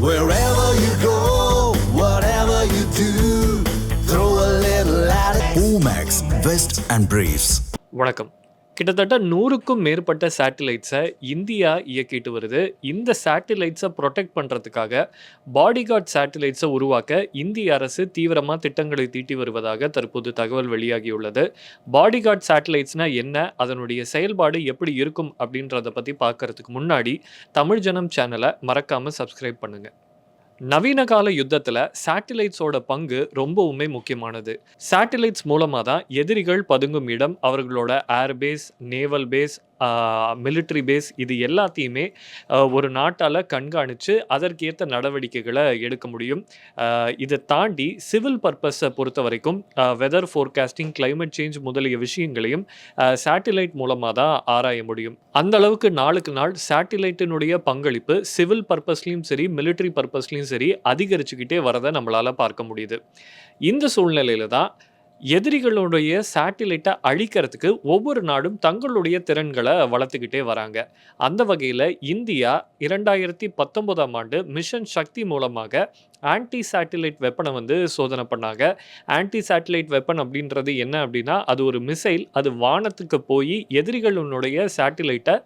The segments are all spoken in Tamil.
Wherever you go, whatever you do, throw a little at it. Omax, Vest and Briefs. வணக்கம். கிட்டத்தட்ட 100க்கும் மேற்பட்ட சேட்டிலைட்ஸை இந்தியா இயக்கிட்டு வருது. இந்த சேட்டிலைட்ஸை ப்ரொடெக்ட் பண்ணுறதுக்காக பாடிகார்ட் சேட்டிலைட்ஸை உருவாக்க இந்திய அரசு தீவிரமாக திட்டங்களை தீட்டி வருவதாக தற்போது தகவல் வெளியாகியுள்ளது. பாடிகார்ட் சேட்டிலைட்ஸ்னால் என்ன, அதனுடைய செயல்பாடு எப்படி இருக்கும் அப்படின்றத பற்றி பார்க்கறதுக்கு முன்னாடி தமிழ் ஜனம் சேனலை மறக்காமல் சப்ஸ்கிரைப் பண்ணுங்கள். நவீன கால யுத்தத்தில் சேட்டிலைட்ஸோட பங்கு ரொம்பவுமே முக்கியமானது. சேட்டிலைட்ஸ் மூலமாக தான் எதிரிகள் பதுங்கும் இடம், அவர்களோட air base, naval base, military base இது எல்லாத்தையுமே ஒரு நாட்டால் கண்காணித்து அதற்கேற்ற நடவடிக்கைகளை எடுக்க முடியும். இதை தாண்டி சிவில் பர்பஸை பொறுத்த வரைக்கும் வெதர் ஃபோர்காஸ்டிங், கிளைமேட் சேஞ்ச் முதலிய விஷயங்களையும் சேட்டிலைட் மூலமாக தான் ஆராய முடியும். அந்த அளவுக்கு நாளுக்கு நாள் சேட்டிலைட்டினுடைய பங்களிப்பு சிவில் பர்பஸ்லையும் சரி, மிலிட்ரி பர்பஸ்லையும் சரி அதிகரிச்சுக்கிட்டே வரதை நம்மளால் பார்க்க முடியுது. இந்த சூழ்நிலையில தான் எதிரிகளுடைய சேட்டிலைட்டை அழிக்கிறதுக்கு ஒவ்வொரு நாடும் தங்களுடைய திறன்களை வளர்த்துக்கிட்டே வராங்க. அந்த வகையில் இந்தியா 2019ஆம் ஆண்டு மிஷன் சக்தி மூலமாக ஆன்டி சேட்டிலைட் வெப்பனை சோதனை பண்ணாங்க. ஆன்டி சேட்டிலைட் வெப்பன் அப்படின்றது என்ன அப்படின்னா, அது ஒரு மிசைல். அது வானத்துக்கு போய் எதிரிகளுடைய சேட்டிலைட்டை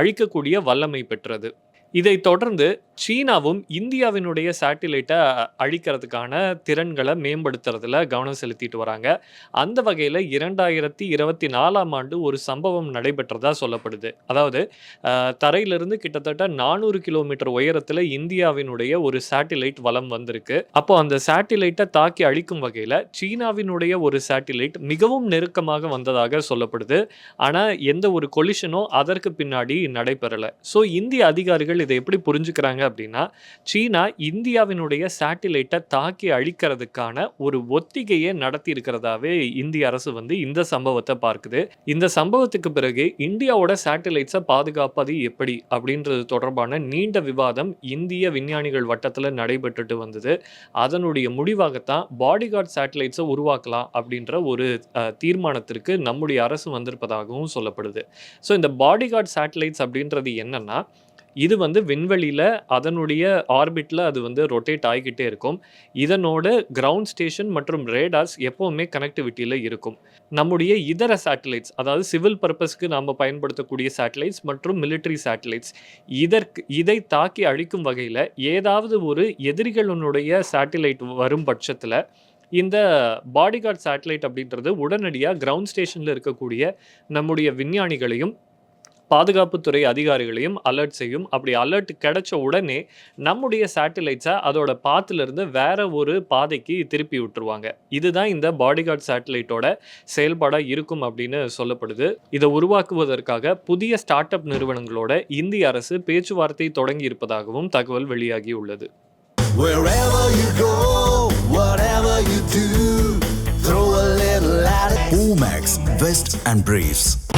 அழிக்கக்கூடிய வல்லமை பெற்றது. இதை தொடர்ந்து சீனாவும் இந்தியாவினுடைய சேட்டிலைட்டை அழிக்கிறதுக்கான திறன்களை மேம்படுத்துறதுல கவனம் செலுத்திட்டு வராங்க. அந்த வகையில் 2024ஆம் ஆண்டு ஒரு சம்பவம் நடைபெற்றதா சொல்லப்படுது. அதாவது தரையிலிருந்து கிட்டத்தட்ட 400 கிலோமீட்டர் உயரத்தில் இந்தியாவினுடைய ஒரு சேட்டிலைட் வலம் வந்திருக்கு. அப்போ அந்த சேட்டிலைட்டை தாக்கி அழிக்கும் வகையில் சீனாவினுடைய ஒரு சேட்டிலைட் மிகவும் நெருக்கமாக வந்ததாக சொல்லப்படுது. ஆனால் எந்த ஒரு கொலிஷனோ அதற்கு பின்னாடி நடைபெறலை. ஸோ இந்திய அதிகாரிகள் இதை எப்படி புரிஞ்சுக்கிறாங்க அப்படின்னா, சீனா இந்தியாவினுடைய சேட்டிலைட்டை தாக்கி அழிக்கிறதுக்கான ஒரு ஒத்திகையை நடத்தி இருக்கிறதாவே இந்திய அரசு இந்த சம்பவத்தை பார்க்குது. இந்த சம்பவத்துக்கு பிறகு இந்தியாவோட சேட்டிலைட்ஸை பாதுகாப்பது எப்படி அப்படின்றது தொடர்பான நீண்ட விவாதம் இந்திய விஞ்ஞானிகள் வட்டத்தில் நடைபெற்றுட்டு வந்தது. அதனுடைய முடிவாகத்தான் பாடிகார்ட் சேட்டிலைட்ஸை உருவாக்கலாம் அப்படின்ற ஒரு தீர்மானத்திற்கு நம்முடைய அரசு வந்திருப்பதாகவும் சொல்லப்படுது. ஸோ இந்த பாடிகார்ட் சேட்டிலைட்ஸ் அப்படின்றது என்னன்னா, இது விண்வெளியில் அதனுடைய ஆர்பிட்டில் அது ரொட்டேட் ஆகிக்கிட்டே இருக்கும். இதனோட கிரவுண்ட் ஸ்டேஷன் மற்றும் ரேடார்ஸ் எப்போவுமே கனெக்டிவிட்டியில் இருக்கும். நம்முடைய இதர சேட்டிலைட்ஸ், அதாவது சிவில் பர்பஸ்க்கு நாம் பயன்படுத்தக்கூடிய சேட்டிலைட்ஸ் மற்றும் மிலிட்ரி சேட்டிலைட்ஸ், இதை தாக்கி அழிக்கும் வகையில் ஏதாவது ஒரு எதிரிகளுடைய சேட்டிலைட் வரும் பட்சத்தில் இந்த பாடிகார்ட் சேட்டிலைட் அப்படின்றது உடனடியாக கிரவுண்ட் ஸ்டேஷனில் இருக்கக்கூடிய நம்முடைய விஞ்ஞானிகளையும் பாதுகாப்புத்துறை அதிகாரிகளையும் அலர்ட் செய்யும். அப்படி அலர்ட் கிடைச்ச உடனே நம்முடைய சேட்டிலைட்ஸை அதோட பாத்திலிருந்து வேற ஒரு பாதைக்கு திருப்பி விட்டுருவாங்க. இதுதான் இந்த பாடிகார்ட் சேட்டிலைட்டோட செயல்பாடாக இருக்கும் அப்படின்னு சொல்லப்படுது. இதை உருவாக்குவதற்காக புதிய ஸ்டார்ட் அப் நிறுவனங்களோட இந்திய அரசு பேச்சுவார்த்தை தொடங்கி இருப்பதாகவும் தகவல் வெளியாகி உள்ளது. Wherever you go, whatever you do, throw a little at it. Omax, Vest and Briefs.